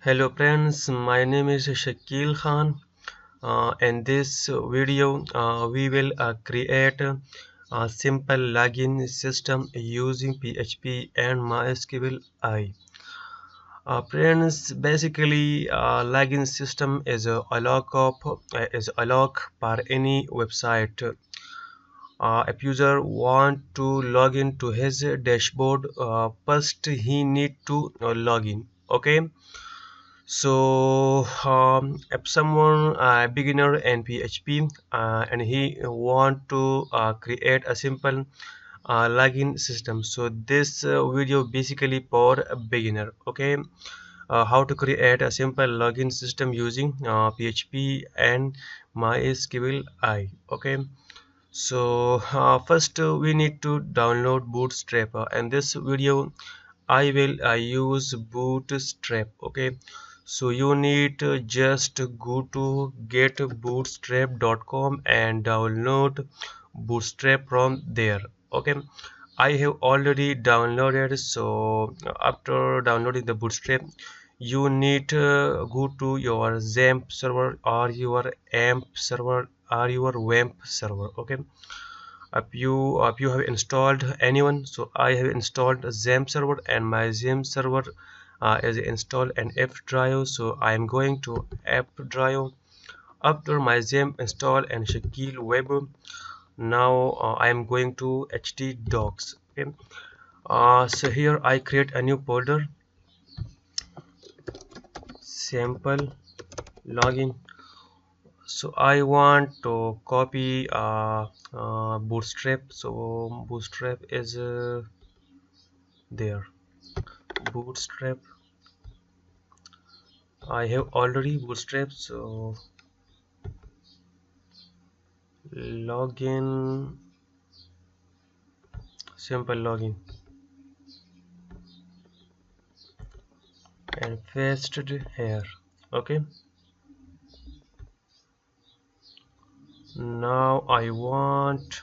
Hello friends, my name is Shakil Khan. In this video, we will create a simple login system using PHP and MySQL. Friends, basically, login system is a lock for any website. If user want to log in to his dashboard, first he need to log in. Okay. So if someone beginner in PHP and he want to create a simple login system, so this video basically for a beginner. Okay, how to create a simple login system using PHP and MySQL. Okay, so first we need to download Bootstrap. In this video I will use Bootstrap. Okay, so you need to just go to getbootstrap.com and download Bootstrap from there. Okay, I have already downloaded. So after downloading the Bootstrap, you need to go to your XAMPP server or your AMP server or your WAMP server. Okay, if you have installed anyone, so I have installed XAMPP server and my XAMPP server is installed an app drive, so I am going to app drive. After my XAMPP install and Shakil web, now I am going to htdocs. Okay, so here I create a new folder, sample login. So I want to copy Bootstrap, so Bootstrap is there. Bootstrap, I have already Bootstrap, so login, simple login, and pasted here. Okay, now I want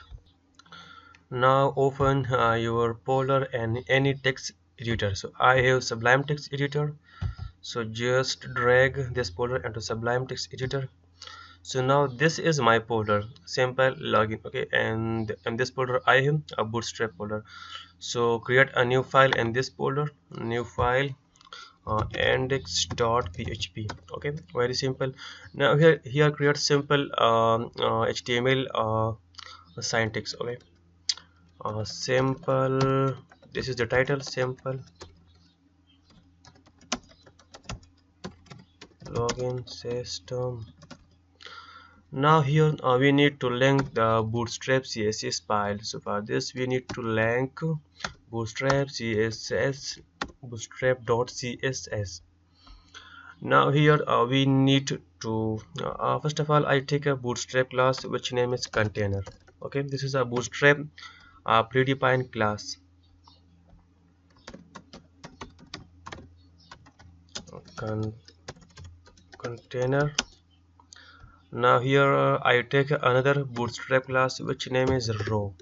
open your folder and any text editor. So I have Sublime text editor, so just drag this folder into Sublime text editor. So now this is my folder, simple login. Okay, and in this folder I have a Bootstrap folder. So create a new file in this folder, new file, index.php. Okay, very simple. Now here create simple HTML syntax. Okay, simple, this is the title, simple login system. Now here we need to link the Bootstrap CSS file. So for this we need to link Bootstrap CSS, bootstrap.css. Now here we need to first of all I take a Bootstrap class which name is container. Okay, this is a Bootstrap predefined class. Container. Now here I take another Bootstrap class which name is row.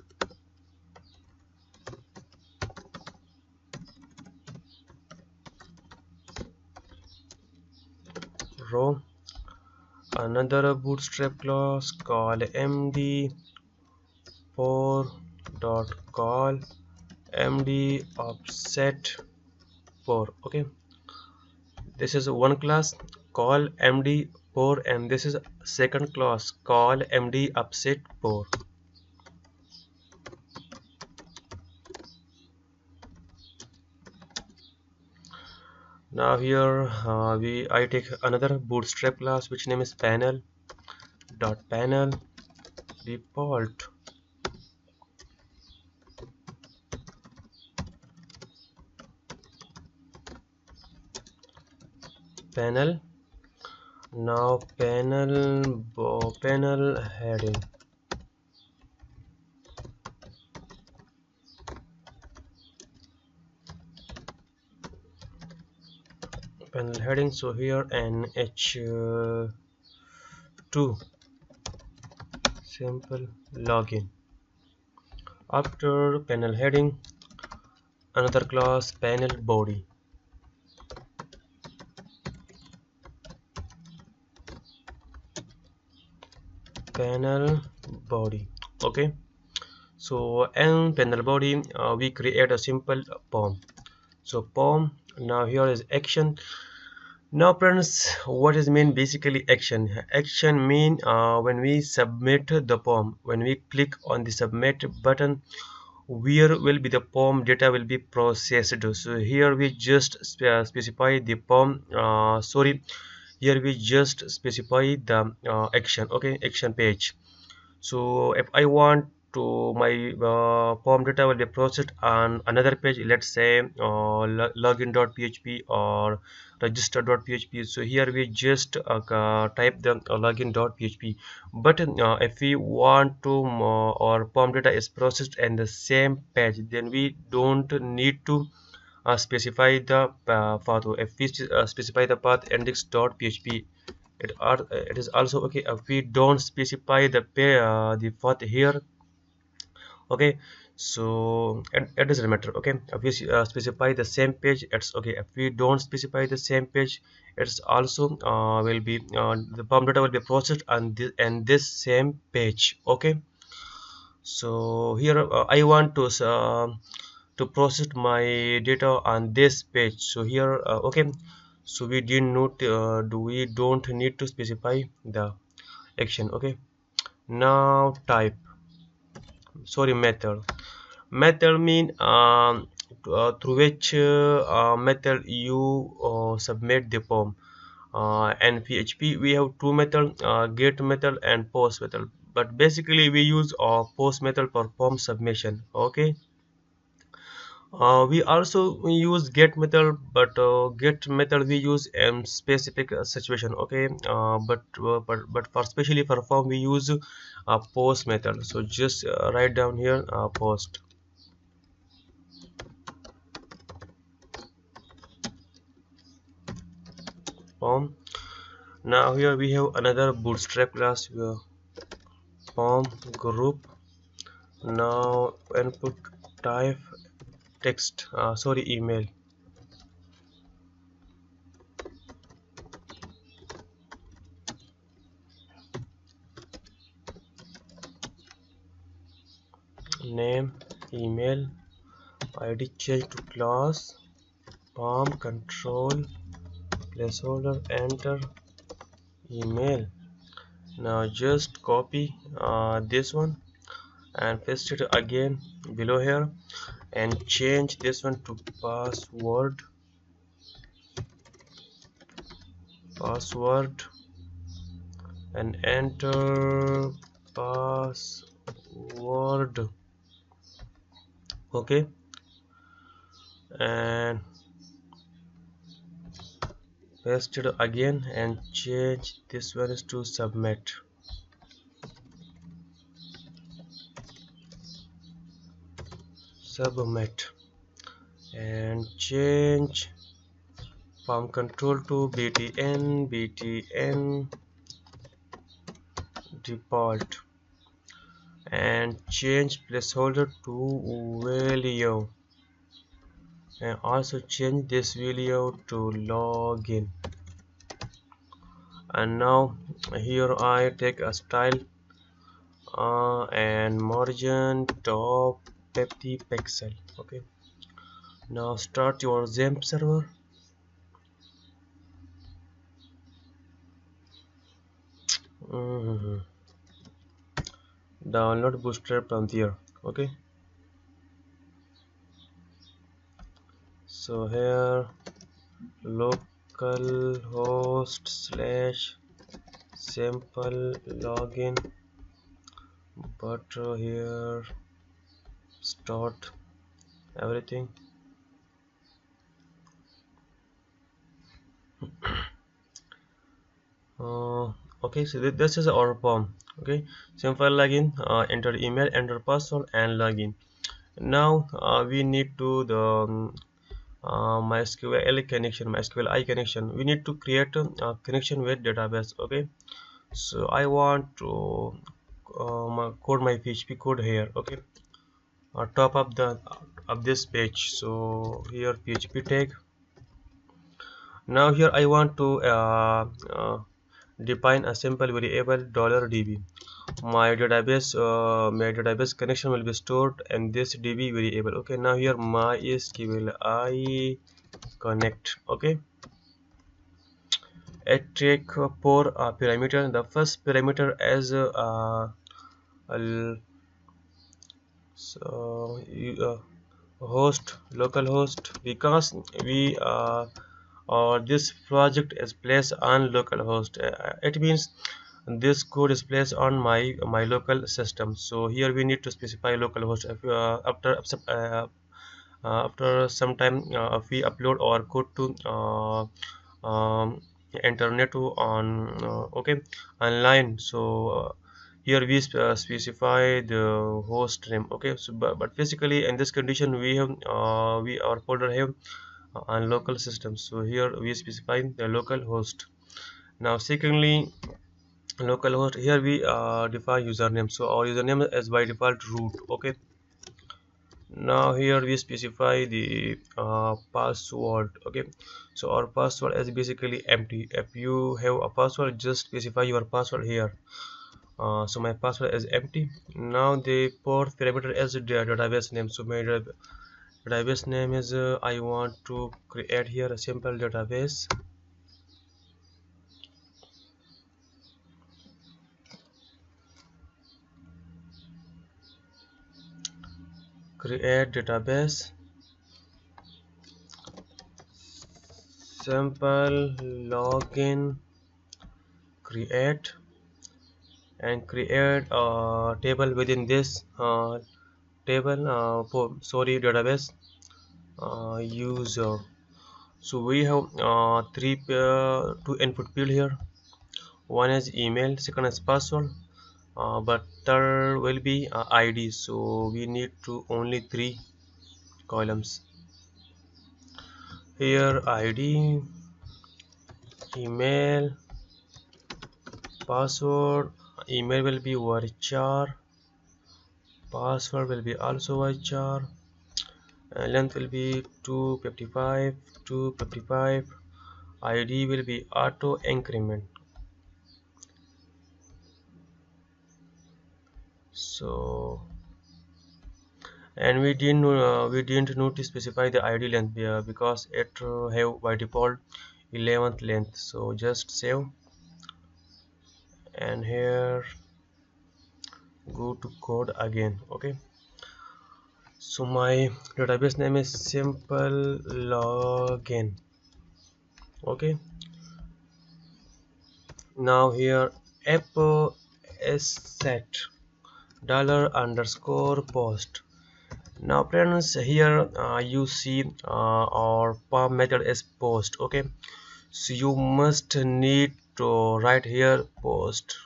Another Bootstrap class called md4.call md offset 4. Okay, this is one class call md4 and this is second class call md offset 4. Now here I take another Bootstrap class which name is panel default. Panel. Now panel heading. Panel heading, so here an h2 simple login. After panel heading, another class panel body. panel body. Okay, so in panel body we create a simple form. So form, now here is action. Now friends, what is mean basically action? Action mean when we submit the form, when we click on the submit button, where will be the form data will be processed. So here we just specify the form, here we just specify the action. Okay, action page. So if I want to my form data will be processed on another page, let's say login.php or register.php. so here we just type the login.php, but if we want to our form data is processed in the same page, then we don't need to specify the path. If we specify the path index.php, it is also okay. If we don't specify the path here, okay, so it doesn't matter. Okay, if we specify the same page, it's okay. If we don't specify the same page, it's also will be the form data will be processed on this same page. Okay, so here I want to process my data on this page. So here okay, so we didn't note we don't need to specify the action. Okay, now type, method mean through which method you submit the form. And PHP we have two methods, get method and post method, but basically we use post method for form submission. Okay, we also use get method, but get method we use in specific situation. Okay, but for especially for form we use post method. So just write down here post form. Now here we have another bootstrap class, form group. Now input type text, email. Name, email, id change to class, form control, placeholder, enter, email. Now just copy this one and paste it again below here, and change this one to password, and enter password. Okay, and paste it again and change this one is to submit. And change form control to btn default, and change placeholder to value, and also change this value to login. And now here I take a style and margin top 50 pixel. Okay, now start your XAMPP server. Download bootstrap from here. Okay, so here localhost / simple login, but here start everything. Okay, so this is our form. Okay, simple login, enter email, enter password, and login. Now we need to the MySQL connection, MySQL I connection. We need to create a connection with database. Okay, so I want to code my PHP code here. Okay, top of this page. So here PHP tag. Now here I want to define a simple variable $db. my database connection will be stored in this db variable. Okay, now here MySQL I connect. Okay, it take 4 parameter. The first parameter is host, local host, because we or this project is placed on localhost. It means this code is placed on my local system. So here we need to specify localhost. If after some time, if we upload our code to internet to on okay, online, so here we specify the host name. Okay, so but basically in this condition we have we our folder have on local system, so here we specify the local host. Now secondly, localhost, here we define username, so our username is by default root. Okay, now here we specify the password. Okay, so our password is basically empty. If you have a password, just specify your password here. So my password is empty. Now the fourth parameter is the database name. So my database name is I want to create here a simple database. Create database, simple login, create, and create a table within this database user. So we have two input field here. One is email, second is password, but third will be id, so we need to only 3 columns here: id, email, password. Email will be varchar, password will be also varchar, length will be 255, id will be auto increment. So, and we didn't need to specify the id length because it have by default 11th length. So just save, and here go to code again. Okay, so my database name is simple login. Okay, now here app is set $_post. Now friends, here you see our POM method is post. Okay, so you must need to write here post.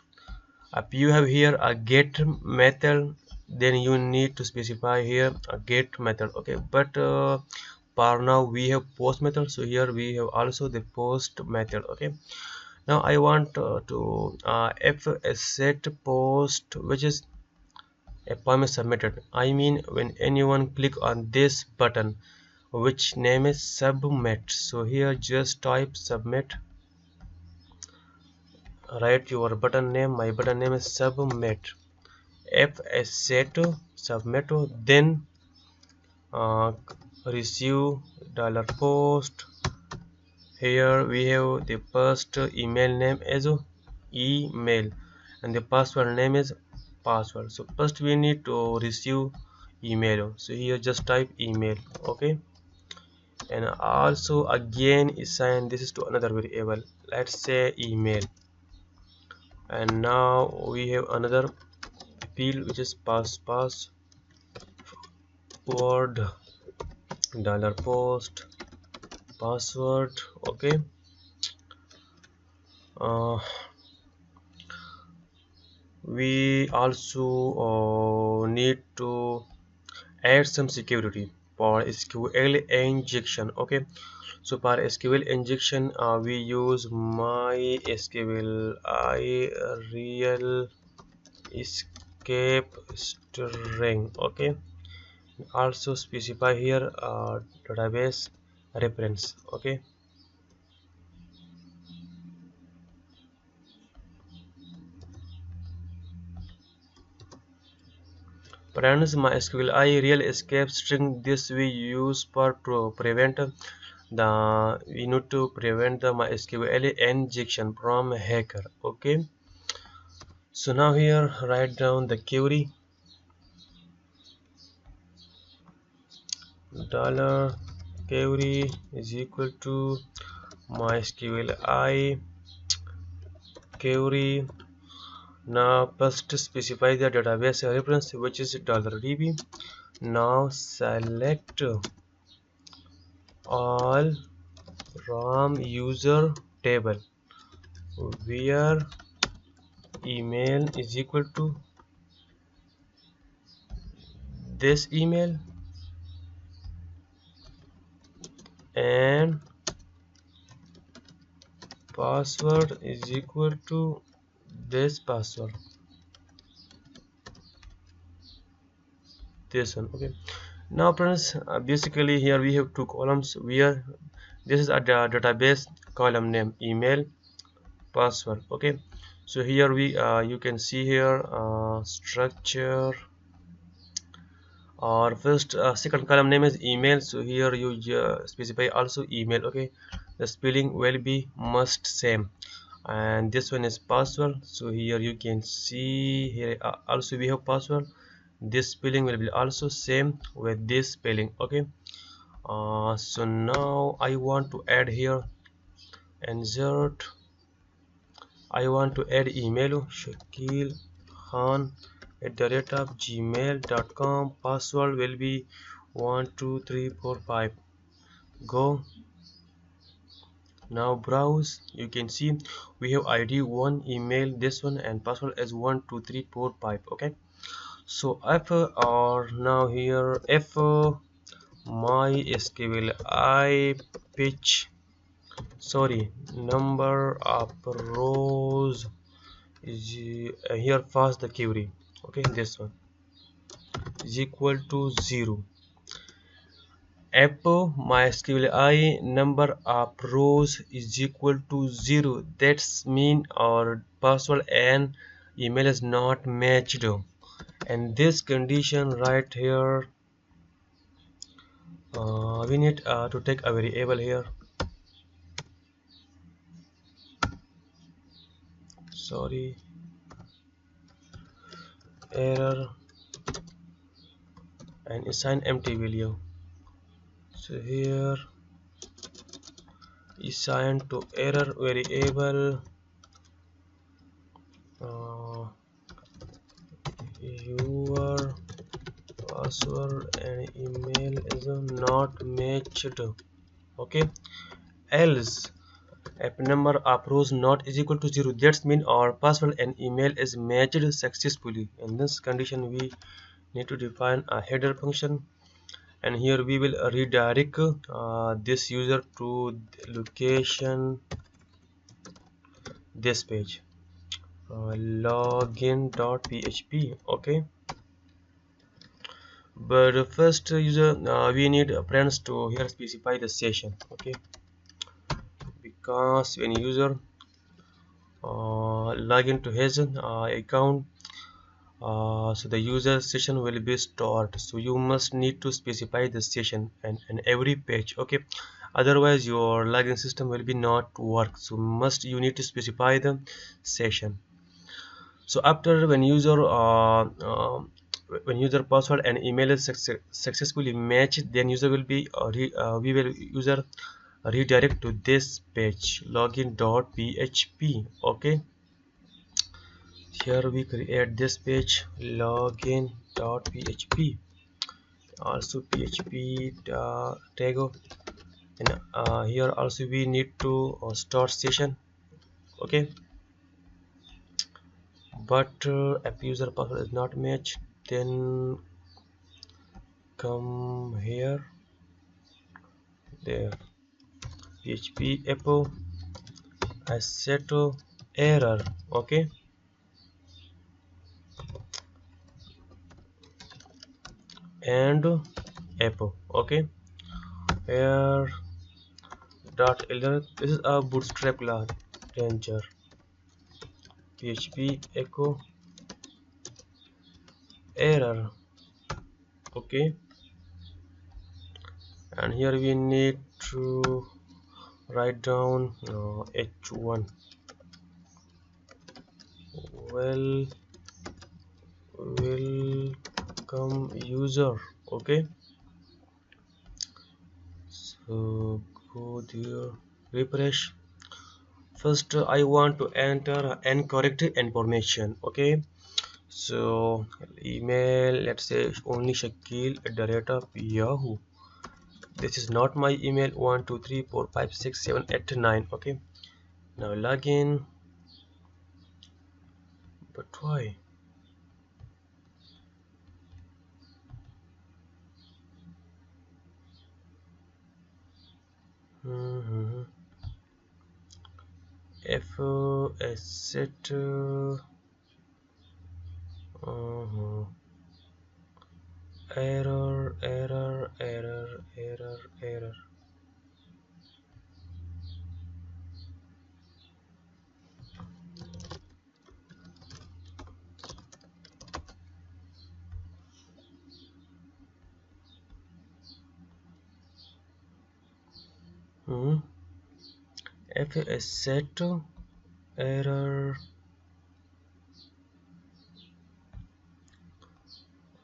If you have here a get method, then you need to specify here a get method. Okay, but for now we have post method, so here we have also the post method. Okay, now I want to if a set post, which is a poem is submitted. I mean when anyone click on this button, which name is submit. So here just type submit, write your button name. My button name is submit. If a set submit, then receive $post. Here we have the first email name as email, and the password name is password. So first we need to receive email, so here just type email. Okay, and also again assign this is to another variable, let's say email. And now we have another field which is password $post password. Okay, we also need to add some security for SQL injection. Okay, so for SQL injection we use MySQL I real escape string. Okay, also specify here database reference. Okay, Friends, MySQL real escape string. This we use to prevent we need to prevent the MySQL injection from hacker. Okay, so now here write down the query dollar query is equal to MySQL query. Now first specify the database reference, which is $db. Now select all from user table where email is equal to this email and password is equal to this password, this one. Okay, now friends, basically here we have two columns where this is a database column name, email, password. Okay, so here we you can see here structure. Our first second column name is email, so here you specify also email. Okay, the spelling will be must same, and this one is password, so here you can see here also we have password. This spelling will be also same with this spelling. Okay, so now I want to add here insert. I want to add email Shakil Khan @gmail.com. Password will be 12345. Go. Now browse. You can see we have ID 1, email this one, and password is 12345. Okay, so if or now here if MySQL pitch number of rows is here first the query. Okay, this one is equal to 0. If MySQL number of rows is equal to 0, that's mean our password and email is not matched. And this condition right here we need to take a variable here. Sorry, error, and assign empty value. So here assign to error variable your password and email is not matched. Okay, else if number of rows not is equal to 0, that means our password and email is matched successfully. In this condition we need to define a header function, and here we will redirect this user to location this page login.php. okay, but first user we need friends to here specify the session. Okay, because when user log into his account, so the user session will be stored, so you must need to specify the session and every page. Okay, otherwise your login system will be not work, so you need to specify the session. So after when user password and email is successfully matched, then user will be we will user redirect to this page login.php. okay, here we create this page login.php, also php tag, and here also we need to start session. Okay, but if user password is not matched, then come here, there php echo asset error. Okay, and echo. Okay, here dot error, this is a bootstrap class danger, php echo error. okay. And here we need to write down h1 welcome user, okay. So go there, refresh. First I want to enter incorrect information, okay. So email, let's say only shakil@yahoo. This is not my email. 1 2 3 4 5 6 7 8 9, okay. Now login, but why? If set error. If set error,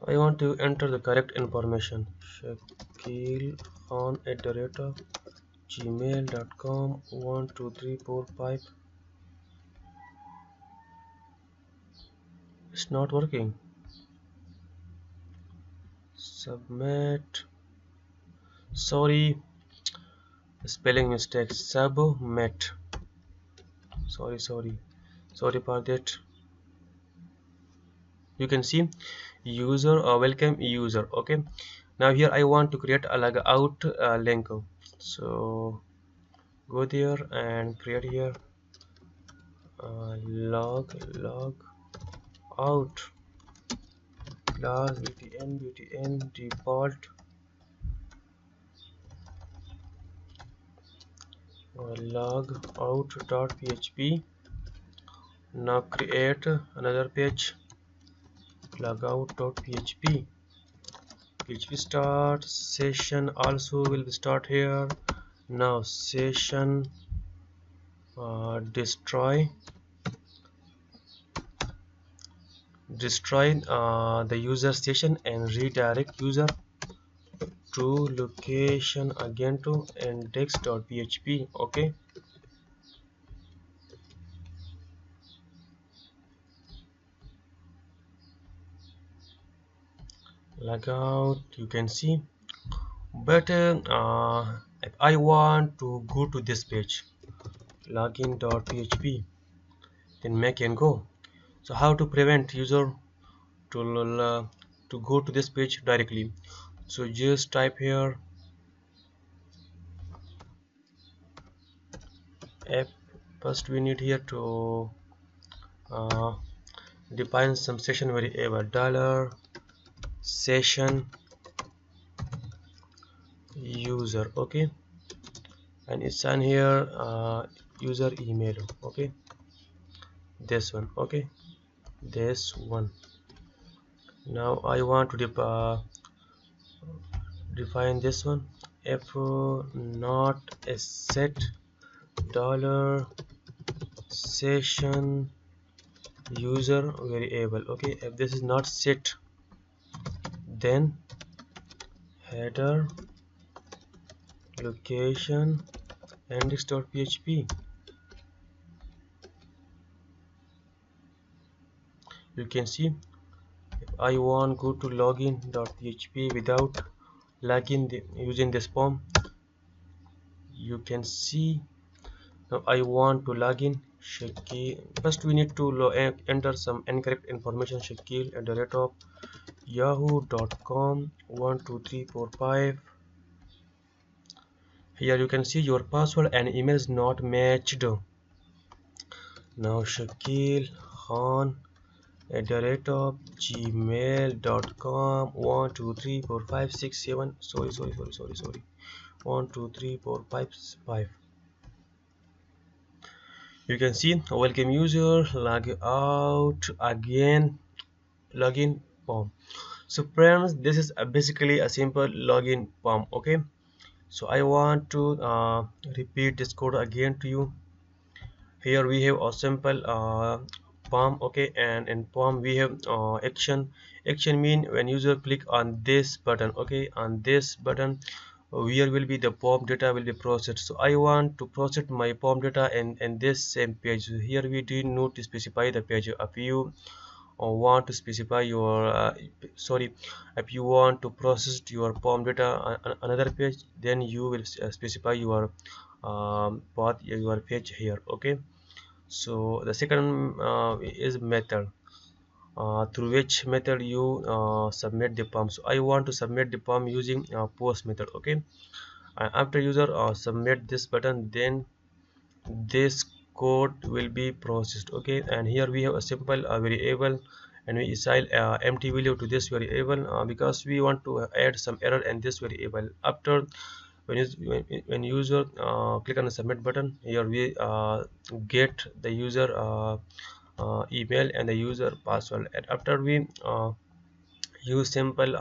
I want to enter the correct information. Shakil Khan@gmail.com 1 2 3 4 5. It's not working. Submit. Sorry, spelling mistake. Submit. Sorry for that. You can see user or welcome user, okay. Now here I want to create a log out link, so go there and create here log out class btn default log out.php. Now create another page, logout.php. PHP start session also will start here. Now session destroy the user session and redirect user to location again to index.php, okay. Logout, you can see, but if I want to go to this page login.php, then make and go. So how to prevent user to go to this page directly? So just type here app. First we need here to define some session variable $session user, okay, and it's on here user email, okay, this one, okay, this one. Now I want to define this one. If not a set $session user variable, okay. If this is not set, then header location index.php. You can see if I want go to login.php without login using this form, you can see. Now I want to login Shakil. First we need to enter some incorrect information. Shakil@yahoo.com 1 2 3 4 5. Here you can see your password and email is not matched. Now Shakil Khan@gmail.com 1 2 3 4 5 6 7. Sorry 1 2 3 4 5 5. You can see welcome user, log out again, login form. So friends, this is basically a simple login form. Okay, so I want to repeat this code again to you. Here we have a simple form. Okay, and in form we have action mean when user click on this button. Okay, on this button where will be the form data will be processed. So I want to process my form data in this same page. So here we do need to specify the page. If you want to specify your sorry, if you want to process your form data on another page, then you will specify your path, your page here. Okay, so the second is method, through which method you submit the form. So I want to submit the form using post method. Okay, after user submit this button, then this code will be processed. Okay, and here we have a simple variable, and we assign empty value to this variable because we want to add some error in this variable. After when user click on the submit button, here we get the user email and the user password. And after we use simple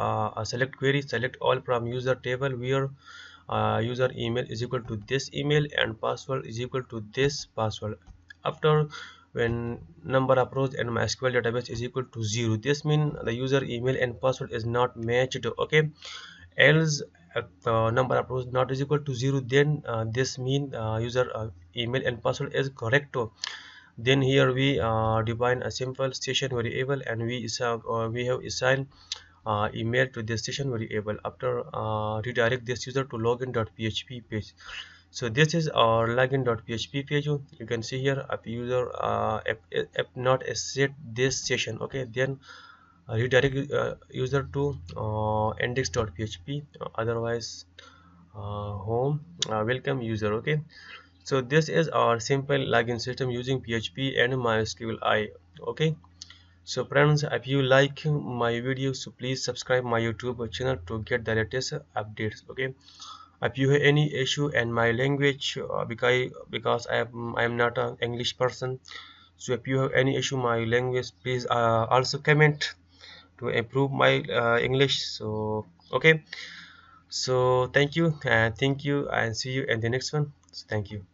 select query, select all from user table, where user email is equal to this email and password is equal to this password. After when number of rows and MySQL database is equal to 0, this means the user email and password is not matched. Okay, else number of rows not is equal to 0, then this mean user email and password is correct. Then here we define a simple session variable, and we have assigned email to this session variable. After redirect this user to login.php page. So this is our login.php page. You can see here if user if not set this session, okay, then redirect user to index.php, otherwise home welcome user. Okay, so this is our simple login system using PHP and MySQL. Okay, so friends, if you like my videos, so please subscribe my YouTube channel to get the latest updates. Okay, if you have any issue in my language, because I am not an English person, so if you have any issue my language, please also comment to improve my English. So okay, so thank you and see you in the next one. So thank you.